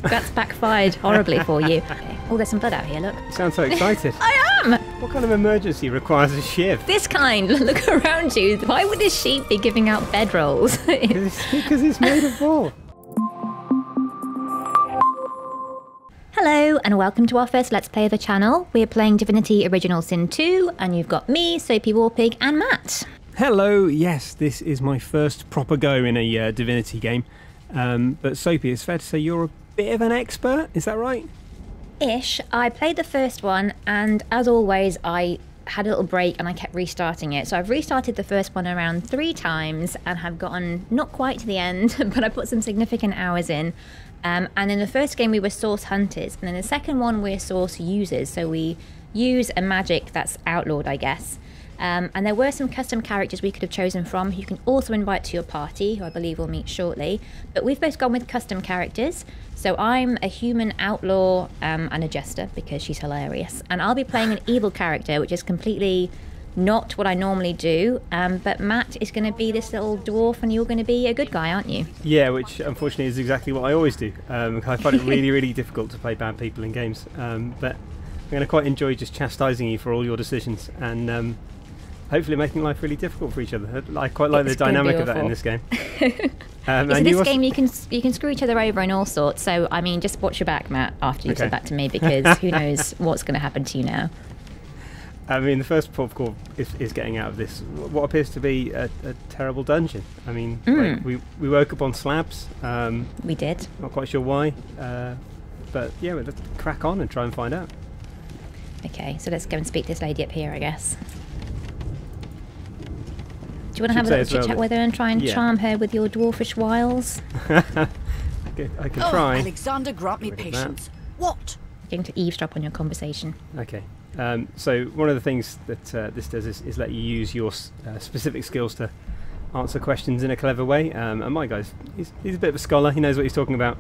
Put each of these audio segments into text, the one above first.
That's backfired horribly for you. Okay. Oh, there's some blood out here, look. You sound so excited. I am! What kind of emergency requires a shiv? This kind. Look around you. Why would this sheep be giving out bedrolls? Because it's made of wool. Hello and welcome to our first Let's Play of the channel. We're playing Divinity Original Sin 2 and you've got me, Soapy Warpig and Matt. Hello, yes, this is my first proper go in a Divinity game. But Soapy, it's fair to say you're a bit of an expert, is that right? Ish. I played the first one and as always I had a little break and I kept restarting it. So I've restarted the first one around 3 times and have gotten not quite to the end, but I put some significant hours in. And in the first game we were source hunters, and in the second one we're source users, so we use a magic that's outlawed, I guess. And there were some custom characters we could have chosen from who you can also invite to your party, who I believe we'll meet shortly. But we've both gone with custom characters, so I'm a human outlaw and a jester because she's hilarious. And I'll be playing an evil character, which is completely not what I normally do, but Matt is going to be this little dwarf and you're going to be a good guy, aren't you? Yeah, which unfortunately is exactly what I always do. I find it really, really difficult to play bad people in games, but I'm going to quite enjoy just chastising you for all your decisions and hopefully making life really difficult for each other. I quite like the dynamic of that in this game. In this game you can screw each other over and all sorts, so I mean just watch your back, Matt, after you said that to me, because who knows what's going to happen to you now. I mean, the first port of call is getting out of this, what appears to be a terrible dungeon. I mean, like we woke up on slabs. We did. Not quite sure why, but yeah, we'll crack on and try and find out. Okay, so let's go and speak to this lady up here, I guess. Do you want to have a little chit-chat with her and try and charm her with your dwarfish wiles? I can try. Alexander, grant me patience. What? I'm going to eavesdrop on your conversation. Okay. So one of the things that this does is let you use your specific skills to answer questions in a clever way. And my guy's he's a bit of a scholar. He knows what he's talking about.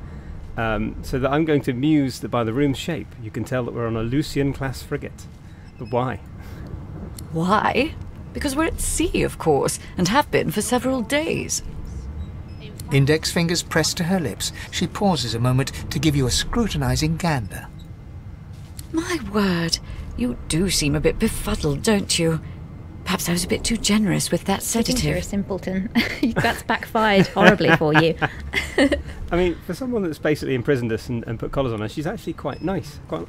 So that I'm going to muse that by the room's shape, you can tell that we're on a Lucian-class frigate. But why? Why? Because we're at sea, of course, and have been for several days. Index fingers pressed to her lips, she pauses a moment to give you a scrutinizing gander. My word. You do seem a bit befuddled, don't you? Perhaps I was a bit too generous with that sedative. I think you're a simpleton. That's backfired horribly for you. I mean, for someone that's basically imprisoned us and put collars on her, she's actually quite nice. Oh,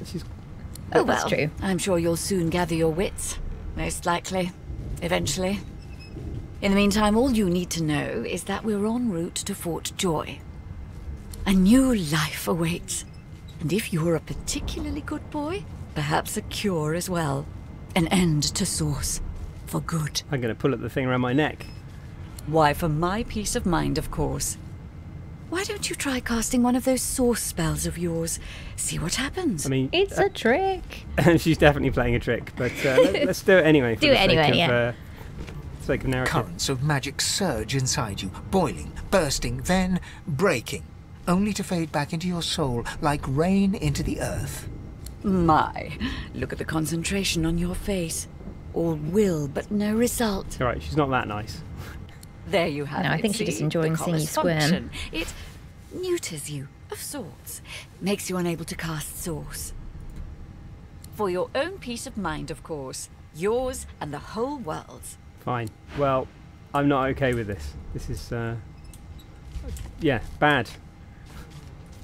that's true. I'm sure you'll soon gather your wits. Most likely. Eventually. In the meantime, all you need to know is that we're en route to Fort Joy. A new life awaits. And if you're a particularly good boy, perhaps a cure as well. An end to Source. For good. I'm going to pull up the thing around my neck. Why, for my peace of mind, of course. Why don't you try casting one of those Source spells of yours? See what happens. I mean, it's a trick. She's definitely playing a trick, but let's do it anyway. Do it anyway, yeah. Sake of narrative. Currents of magic surge inside you, boiling, bursting, then breaking, only to fade back into your soul like rain into the earth. My, look at the concentration on your face. All will, but no result. All right, she's not that nice. There you have it. No, I think she's just enjoying seeing you squirm. It neuters you, of sorts. Makes you unable to cast Source. For your own peace of mind, of course. Yours and the whole world's. Fine. Well, I'm not okay with this. This is, yeah, bad.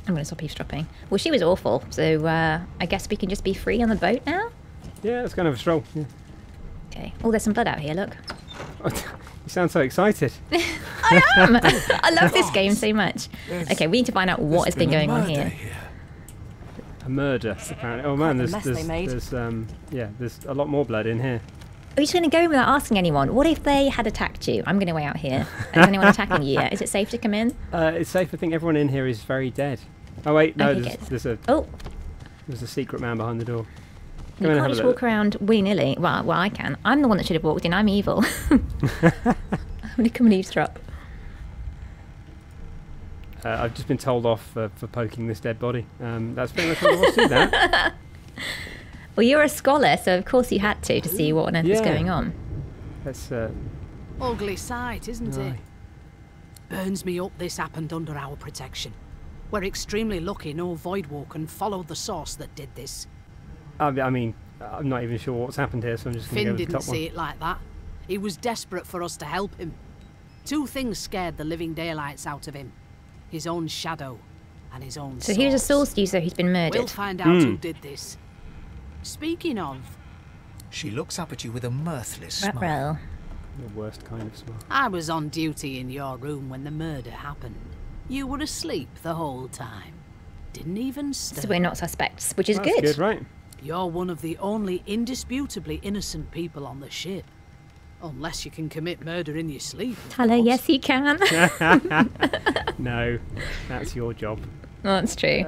I'm going to stop eavesdropping. Well, she was awful, so I guess we can just be free on the boat now? Yeah, it's kind of a stroll. Yeah. Okay. Oh, there's some blood out here, look. You sound so excited. I am! I love this game so much. Okay, we need to find out what has been going on here. A murder, apparently. Oh man, there's a lot more blood in here. Are you just going to go in without asking anyone? What if they had attacked you? I'm going to wait out here. Is anyone attacking you yet? Is it safe to come in? It's safe. I think everyone in here is very dead. Oh wait, no, there's a secret man behind the door. You can't just walk around willy-nilly. Well, I can. I'm the one that should have walked in. I'm evil. I'm going to come and eavesdrop. I've just been told off for poking this dead body. That's pretty much what I want to do that. Well, you're a scholar, so of course you had to see what on earth was going on. That's ugly sight, isn't it? Burns me up this happened under our protection. We're extremely lucky no Voidwoken followed the source that did this. I mean, I'm not even sure what's happened here, so I'm just going to go Finn with the didn't top one. see it like that. He was desperate for us to help him. Two things scared the living daylights out of him. His own shadow and his own So he was a source. source user who's been murdered. We'll find out who did this. Speaking of, She looks up at you with a mirthless smile. Ruh-roh. The worst kind of smile. I was on duty in your room when the murder happened. You were asleep the whole time. Didn't even stir. So we're not suspects, which is That's good. good, right? You're one of the only indisputably innocent people on the ship. Unless you can commit murder in your sleep. of Hello, course. yes he can. No, that's your job. Oh, that's true.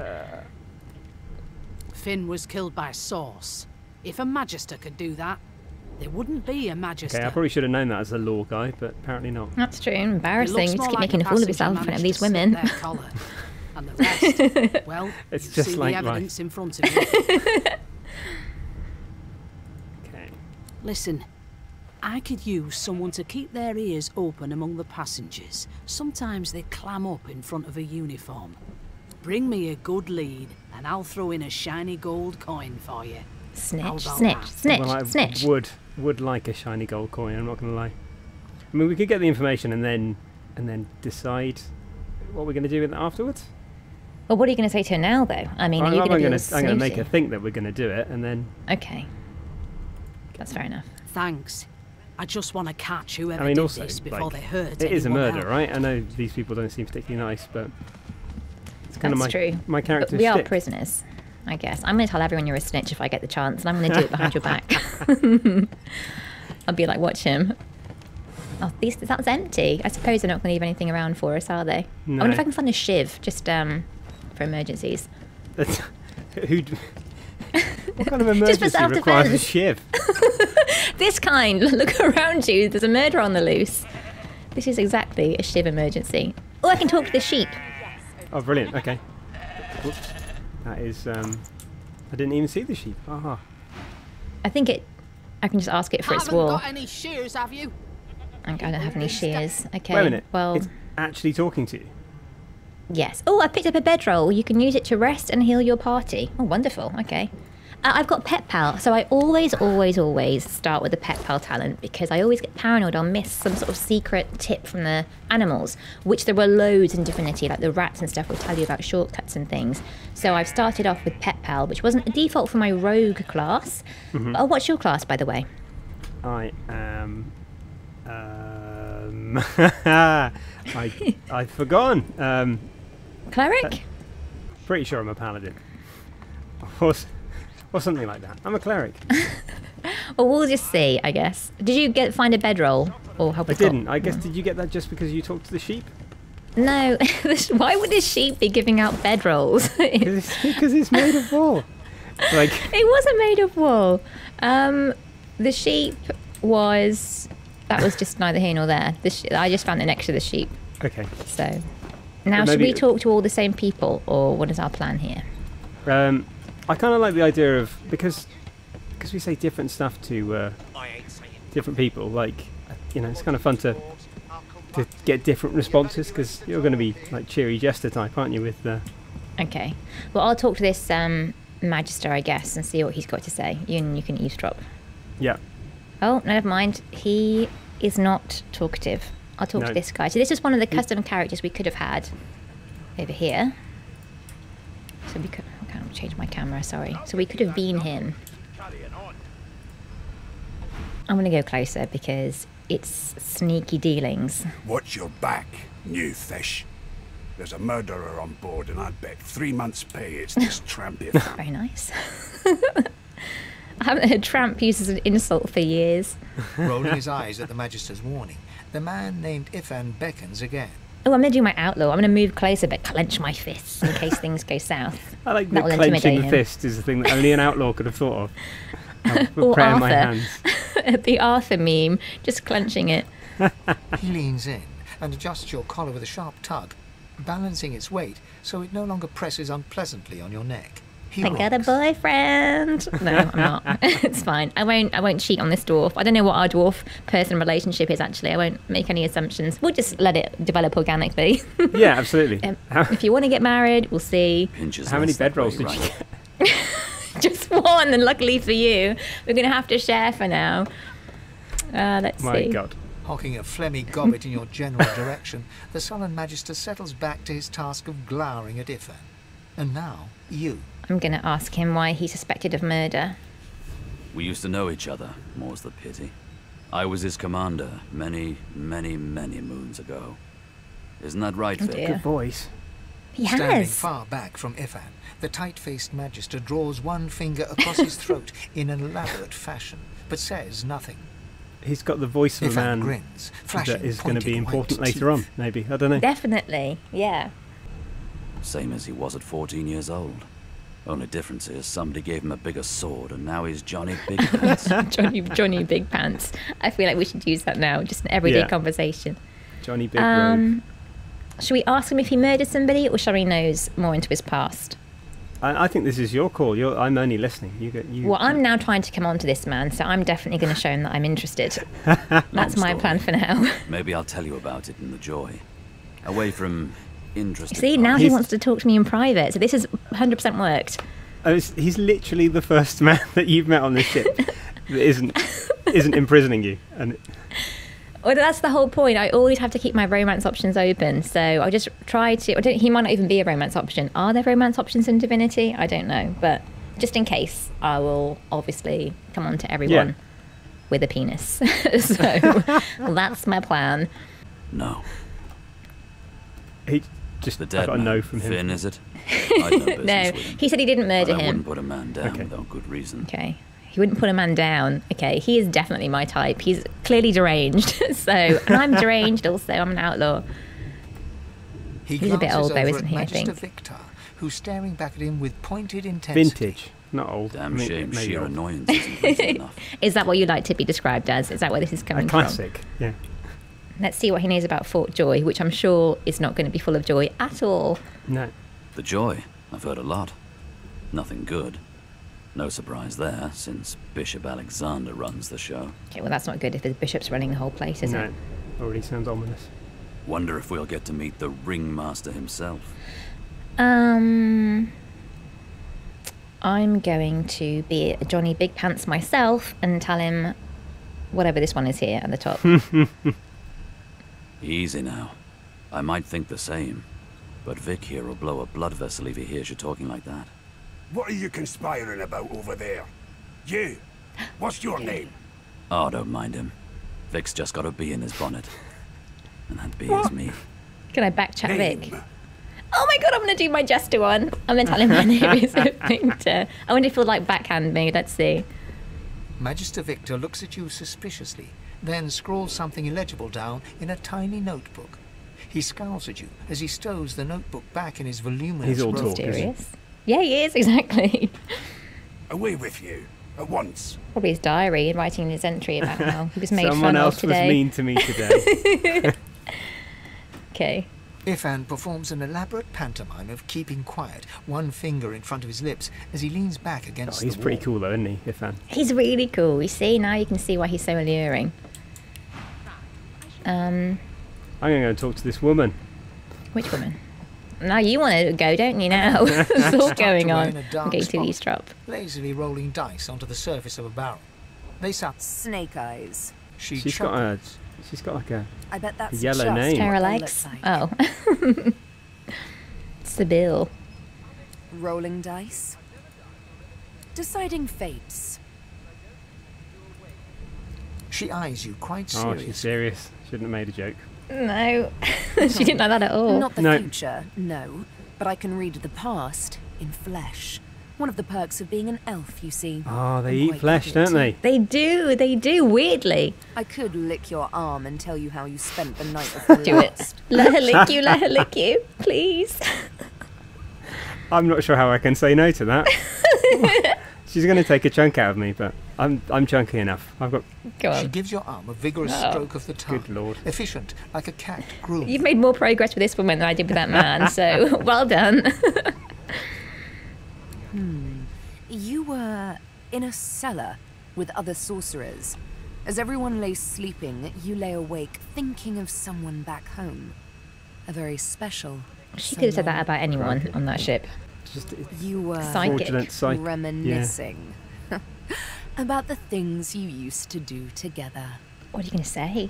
Finn was killed by Source. If a Magister could do that, there wouldn't be a Magister. Okay, I probably should have known that as a law guy, but apparently not. That's true. He Embarrassing. looks You just more keep like making a the fool of passenger yourself in front of managed these to slip women. their collar. And the rest, well, It's you just see like the life. evidence in front of you. Okay. Listen, I could use someone to keep their ears open among the passengers. Sometimes they clam up in front of a uniform. Bring me a good lead, and I'll throw in a shiny gold coin for you. Snitch, How about snitch, that? snitch, Well, I snitch. would like a shiny gold coin. I'm not going to lie. I mean, we could get the information and then decide what we're going to do with it afterwards. Well, what are you going to say to her now, though? I mean, are I'm you going to be I'm going to make snooty? her think that we're going to do it, and then. Okay. That's fair enough. Thanks. I just want to catch whoever I mean, did also, this before like, they hurt it is a anyone murder, else. right? I know these people don't seem particularly nice, but it's kind That's of true. my But character's we are shtick. prisoners, I guess. I'm going to tell everyone you're a snitch if I get the chance, and I'm going to do it behind your back. I'll be like, watch him. Oh, that's empty. I suppose they're not going to leave anything around for us, are they? I wonder if No. I can find a shiv, just for emergencies. What kind of for emergency requires a self-defense. shiv? This kind. Look around you. There's a murder on the loose. This is exactly a shiv emergency. Oh, I can talk to the sheep. Oh, brilliant. Okay. Whoops. That is. I didn't even see the sheep. Aha. I think I can just ask it for its Haven't wool. got any shears, have you? I don't have any shears. Okay. Wait a minute. Well, It's actually talking to you. yes. Oh, I picked up a bedroll. You can use it to rest and heal your party. Oh, wonderful. Okay. I've got Pet Pal, so I always start with the Pet Pal talent because I always get paranoid I'll miss some sort of secret tip from the animals, which there were loads in Divinity, like the rats and stuff will tell you about shortcuts and things. So I've started off with Pet Pal, which wasn't a default for my rogue class. Oh, what's your class, by the way? I am. I've forgotten. Cleric? Pretty sure I'm a paladin. Or something like that. I'm a cleric. Well, we'll just see, I guess. Did you find a bedroll? Or help I us out? didn't. I guess, did you get that just because you talked to the sheep? No. Why would this sheep be giving out bedrolls? Because it's made of wool. Like, It wasn't made of wool. The sheep was... That was just neither here nor there. I just found it next to the sheep. okay. So... Now, Well, should maybe- we talk to all the same people? Or what is our plan here? I kind of like the idea of, because we say different stuff to different people, like, it's kind of fun to get different responses, because you're going to be like cheery jester type, aren't you, with Okay. Well, I'll talk to this Magister, I guess, and see what he's got to say. You can eavesdrop. yeah. Oh, no, never mind. He is not talkative. I'll talk No. to this guy. So this is one of the custom characters we could have had over here. So we could... I can't change my camera, sorry. So we could have been him. I'm going to go closer because it's sneaky dealings. Watch your back, new fish. There's a murderer on board, and I'd bet 3 months' pay it's this tramp here. Very nice. I haven't heard tramp used as an insult for years. Rolling his eyes at the Magister's warning, the man named Ifan beckons again. Oh, I'm going to do my outlaw. I'm going to move closer but clench my fists in case things go south. I like That that will clenching intimidate the him. fist is the thing that only an outlaw could have thought of. With Or prayer in my Arthur. hands. The Arthur meme, just clenching it. He leans in and adjusts your collar with a sharp tug, balancing its weight so it no longer presses unpleasantly on your neck. He I got a rocks. boyfriend. No, I'm not. It's fine. I won't cheat on this dwarf. I don't know what our dwarf person relationship is actually. I won't make any assumptions. We'll just let it develop organically. Yeah, absolutely. If you want to get married, we'll see. How many bedrolls did you get? Just one, and luckily for you, we're going to have to share for now. Let's see. My God. Hocking a phlegmy gobbet in your general direction, the sullen magister settles back to his task of glowering at Ifan. And now, you. I'm going to ask him why he's suspected of murder. We used to know each other, more's the pity. I was his commander many, many, many moons ago. Isn't that right, Oh Vic? dear. Good voice. He Standing has. far back from Ifan, the tight-faced magister draws one finger across his throat in an elaborate fashion, but says nothing. He's got the voice of a Ifan man grins, flashing that is going to be pointed important white later on, teeth. maybe. I don't know. Definitely, yeah. Same as he was at 14 years old. Only difference is somebody gave him a bigger sword and now he's Johnny Big Pants. Johnny Big Pants. I feel like we should use that now, just an everyday Yeah. conversation. Johnny Big Rogue. Should we ask him if he murdered somebody, or shall he knows more into his past? I think this is your call. I'm only listening. You. Well, I'm now trying to come on to this man, so I'm definitely going to show him that I'm interested. That's my plan for now. Maybe I'll tell you about it in the Joy. Away from interesting. See, now parts. he wants to talk to me in private, so this has 100% worked. He's literally the first man that you've met on this ship that isn't imprisoning you. And Well, that's the whole point. I always have to keep my romance options open, so I just try to... he might not even be a romance option. Are there romance options in Divinity? I don't know, but just in case, I will obviously come on to everyone with a penis. So that's my plan. No. he just The I dead got a man. no from him. Finn, is it? I'd no business No, with him. he said he didn't murder But I him. wouldn't put a man down Okay. without good reason. Okay. He wouldn't put a man down. Okay, he is definitely my type. He's clearly deranged. And I'm deranged also. I'm an outlaw. He's a bit old though, isn't he, I Magister think? Victor, who's staring back at him with pointed intensity. Vintage, not old. Damn I mean, shame maybe sheer old. annoyance isn't reason enough. Is that what you like to be described as? Is that where this is A coming from? classic, yeah. Let's see what he knows about Fort Joy, which I'm sure is not going to be full of joy at all. No. The Joy, I've heard a lot. Nothing good. No surprise there, since Bishop Alexander runs the show. Okay, well that's not good if the bishop's running the whole place, is No. it? Already sounds ominous. Wonder if we'll get to meet the ringmaster himself. I'm going to be Johnny Big Pants myself and tell him whatever this one is here at the top. Easy now. I might think the same, but Vic here will blow a blood vessel if he hears you talking like that. What are you conspiring about over there? You! What's your name? Oh, don't mind him. Vic's just got a bee in his bonnet. And that bee is me. Can I backchat Vic? Name. Oh my god, I'm going to do my Jester one. I'm going to tell him my name is Victor. I wonder if he'll like backhand me. Let's see. Magister Victor looks at you suspiciously, then scrawls something illegible down in a tiny notebook. He scowls at you as he stows the notebook back in his voluminous He's all robe. talk, isn't he? Mysterious. Yeah, he is, exactly. Away with you. At once. Probably his diary, writing his entry about how he was made Someone fun of else was today. mean to me today. Okay. Ifan performs an elaborate pantomime of keeping quiet, one finger in front of his lips as he leans back Oh, against he's the pretty wall. cool though, isn't he, Ifan? He's really cool. You see, now you can see why he's so alluring. I'm going to go and talk to this woman. Which woman? Now you want to go, don't you now? There's all Tucked going away on. in a I'm dark going to spot, eavesdrop. lazily rolling dice onto the surface of a barrel. They sat. Snake eyes. She She's got like a I bet that's yellow just name. what Pair of they legs? look like. Oh. Sibyl. Rolling dice. Deciding fates. She eyes you quite Oh, seriously. she's serious. Shouldn't have made a joke. No. She didn't like that at all. Not the No. future, no. But I can read the past in flesh. One of the perks of being an elf, you see. Oh, they I'm eat quite flesh, good at don't it. they? They do, weirdly. I could lick your arm and tell you how you spent the night before Do it. last. Let her lick you, please. I'm not sure how I can say no to that. She's going to take a chunk out of me, but I'm chunky enough. I've got... Go She on. gives your arm a vigorous Oh. stroke of the tongue. Good lord. Efficient, like a cat groomed. You've made more progress with this woman than I did with that man, so well done. You were in a cellar with other sorcerers. As everyone lay sleeping, you lay awake thinking of someone back home. A very special She could have said that about anyone on that ship. Just You were Psychic. reminiscing about the things you used to do together. What are you going to say?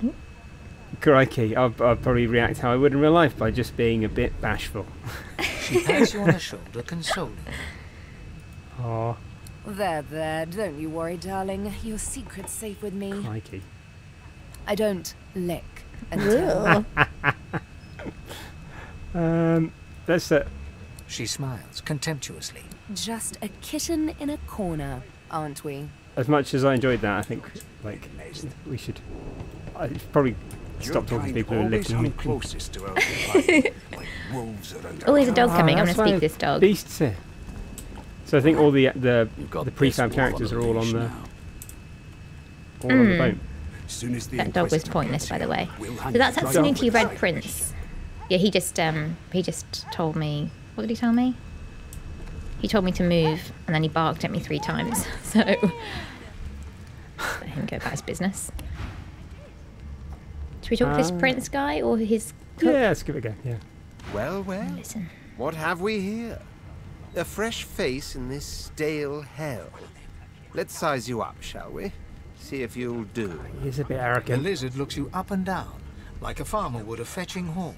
Crikey, I'd probably react how I would in real life, by just being a bit bashful. She pats you on the shoulder, consoling. Oh, There, don't you worry, darling. Your secret's safe with me. crikey. I don't lick until... Let's She smiles contemptuously. Just a kitten in a corner, aren't we? as much as I enjoyed that, I think we should. I probably stop talking to people who are licking me. Closest to our like wolves around. Oh, there's a dog coming. I'm that's going to why speak this dog. Beasts here. So I think all the got prefab this characters are all on leash the now. on the boat. Soon as the That dog was Inquisitor pointless, gets by the here, way. we'll So hand that's you that right Sneaky off Red with Prince. Yeah, he just told me. What did he tell me? He told me to move, and then he barked at me 3 times. So let him go about his business. Should we talk to this prince guy or his cook? Yeah, let's give it a go. Yeah. Well, well, Listen. what have we here? A fresh face in this stale hell. Let's size you up, shall we? See if you'll do. He's a bit The arrogant. lizard looks you up and down, like a farmer would a fetching horse.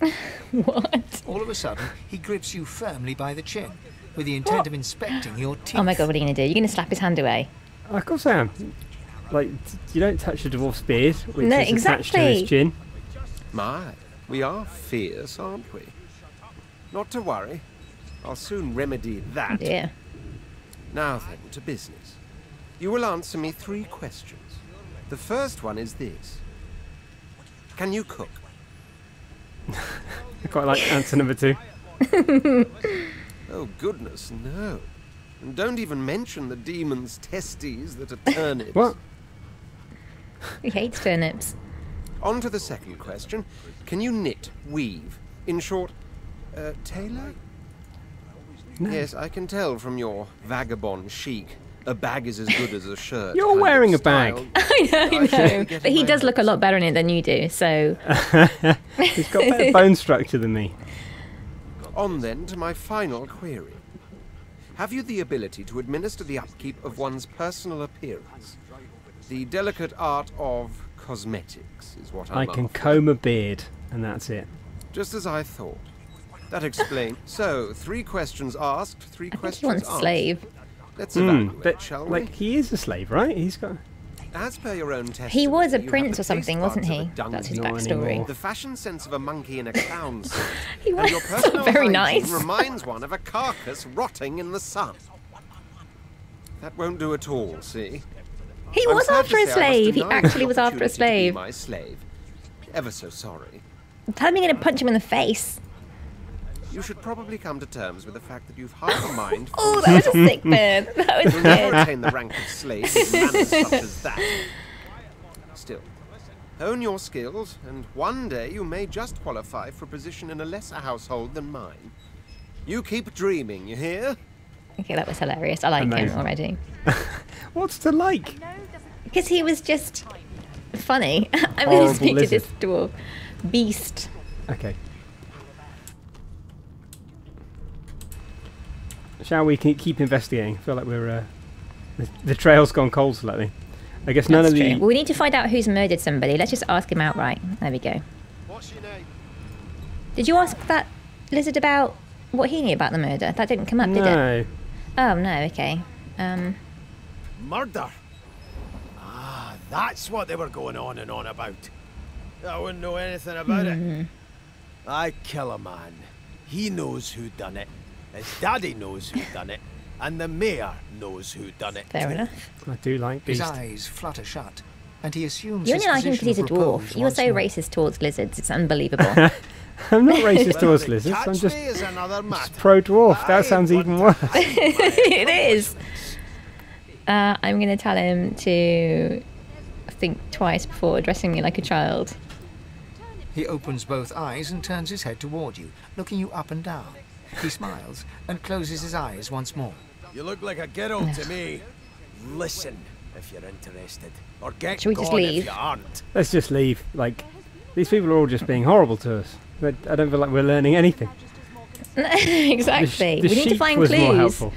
What? All of a sudden, he grips you firmly by the chin, with the intent of inspecting your teeth. Oh my god, what are you going to do? You're going to slap his hand away? Of course I am. Like, you don't touch a dwarf's beard, which No, is attached to his exactly. chin. My, we are fierce, aren't we? Not to worry. I'll soon remedy that. Yeah. Now then, to business. You will answer me 3 questions. The first one is this. Can you cook? I quite like answer number 2. Oh, goodness, no. And don't even mention the demon's testes that are turnips. What? He hates turnips. On to the second question. Can you knit, weave? In short, tailor? No. Yes, I can tell from your vagabond chic. A bag is as good as a shirt. You're kind of wearing a bag. style. I know. should be But getting he my does look a hopes lot better in it than you do, so... He's got better bone structure than me. On then to my final query. Have you the ability to administer the upkeep of one's personal appearance? The delicate art of cosmetics is what I I'm can after. comb a beard, and that's it. Just as I thought. That explains. So, 3 questions asked, 3 I think he questions wants answered. slave. Let's evaluate, But, shall like, we? he is a slave, right? He's got... As per your own testimony, He was a you have prince the or something, taste wasn't buds of he? a dung That's his beetle, Not backstory. anymore. the fashion sense of a monkey in a clown's suit, He and your was personal very hygiene nice. reminds one of a carcass rotting in the sun. That won't do at all, see? He I'm was sad after to a say I must slave. He deny the actually was after a opportunity to be slave. my slave. Ever so sorry. Tell him you're going to punch him in the face. You should probably come to terms with the fact that you've half a mind for Oh, that was a sick burn. That was You'll never good. attain the rank of slave with manners such as that. Still, hone your skills, and one day you may just qualify for a position in a lesser household than mine. You keep dreaming, you hear? Okay, that was hilarious. I like him Amazing. already. What's to like? Because he was just funny. I'm going Horrible to speak lizard. to this dwarf. Beast. Okay. Shall we keep investigating? I feel like we're... the trail's gone cold slightly. I guess none That's of true. the... Well, we need to find out who's murdered somebody. Let's just ask him outright. There we go. What's your name? Did you ask that lizard about what he knew about the murder? That didn't come up, did it? No. Oh, no, okay. Murder? Ah, that's what they were going on and on about. I wouldn't know anything about it. I kill a man. He knows who done it. His daddy knows who done it. And the mayor knows who done it. Fair enough. I do like His beast. eyes flutter shut, and he assumes You his only like him because he's a position of repose dwarf. You're once so more. racist towards lizards. It's unbelievable. I'm not racist Whether towards they lizards. I'm catch just me is another matter. pro-dwarf. I That sounds want even to worse. hide my It is. I'm going to tell him to think twice before addressing me like a child. He opens both eyes and turns his head toward you, looking you up and down. He smiles and closes his eyes once more. You look like a girl to me. Listen if you're interested. Or get Should we just gone leave? if you aren't. Let's just leave. Like, these people are all just being horrible to us. But I don't feel like we're learning anything. Exactly. The We need to sheep find was more clues. helpful.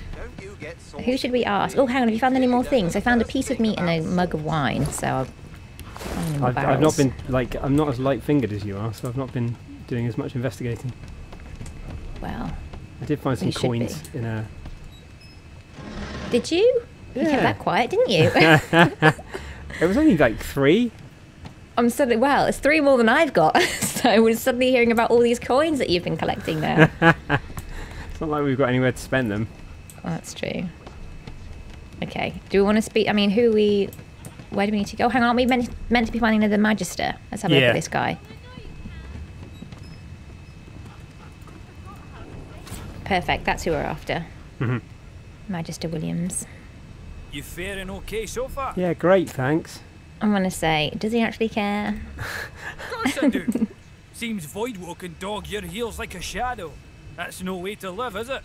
Who should we ask? Oh, hang on. Have you found any more things? I found a piece of meat and a mug of wine. So I'll find any more I've not barrels. been, like, I'm not as light-fingered as you are, so I've not been doing as much investigating. Well, I did find some you should coins in a... did you? You kept Yeah. that quiet, didn't you? It was only like 3. I'm suddenly, well, it's 3 more than I've got. So we're suddenly hearing about all these coins that you've been collecting there. It's not like we've got anywhere to spend them. Well, that's true. Okay. Do we want to speak? I mean, where do we need to go? Hang on, aren't we meant to be finding another Magister? Let's have a look Yeah. at this guy. Perfect. That's who we're after. Mhm. Magister Williams. You faring okay so far? Yeah, great, thanks. I'm gonna say, does he actually care? Of course I do. Seems Voidwalk can dog your heels like a shadow. That's no way to live, is it?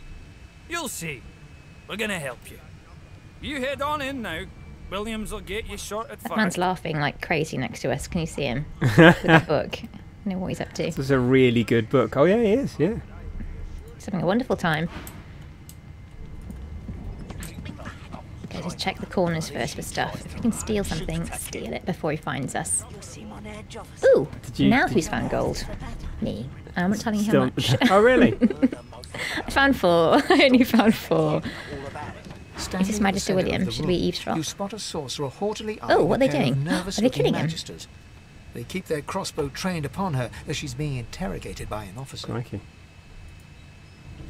You'll see. We're gonna help you. You head on in now. Williams will get you sorted That fast. man's laughing like crazy next to us. Can you see him? With a book. I know what he's up to. This is a really good book. Oh, yeah, he is, yeah. He's having a wonderful time. Okay, just check the corners first for stuff. If we can steal something, steal it before he finds us. Ooh, now who's found gold? Me. I'm not telling you how much. Oh, really? I found 4. I only found 4. Standing Is this at the Magister centre of William? the Should we room, eavesdrop? You spot a sorcerer haughtily Oh, what are they eyeing a pair of doing? nervous Are they looking killing him? magisters. They keep their crossbow trained upon her as she's being interrogated by an officer. Crikey.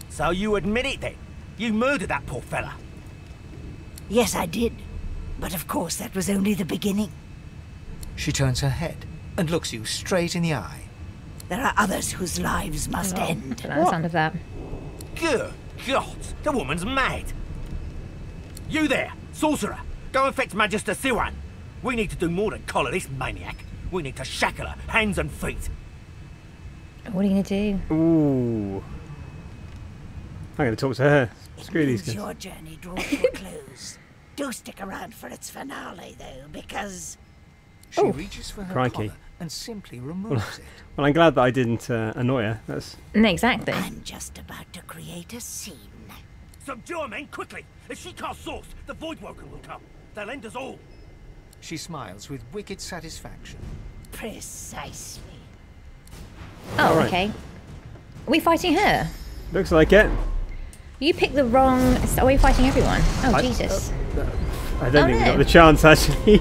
So you admit it then? You murdered that poor fella? Yes, I did. But of course, that was only the beginning. She turns her head and looks you straight in the eye. There are others whose lives must end. I don't like the sound of that. Good God, the woman's mad. You there, sorcerer, go and fetch Magister Siwan. We need to do more than collar this maniac. We need to shackle her, hands and feet. What are you going to do? Ooh. I'm going to talk to her. Screw these guys. Your journey draws to a close. Do stick around for its finale, though, because... She reaches for her Crikey. collar and simply removes it. Well, I'm glad that I didn't annoy her. That's... No, exactly. I'm just about to create a scene. Subdue her, men, quickly. If she can't source, the Voidwalker will come. They'll end us all. She smiles with wicked satisfaction. Precisely. Oh, Alright. okay. Are we fighting her? Looks like it. You picked the wrong... Are we fighting everyone? Oh, Jesus. I don't think we got the chance, actually.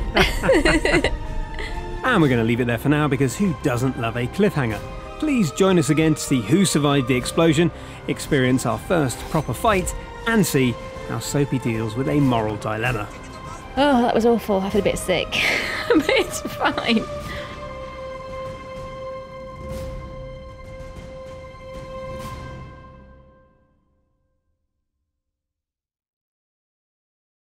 And we're going to leave it there for now, because who doesn't love a cliffhanger? Please join us again to see who survived the explosion, experience our first proper fight, and see how Soapy deals with a moral dilemma. Oh, that was awful. I feel a bit sick. But it's fine.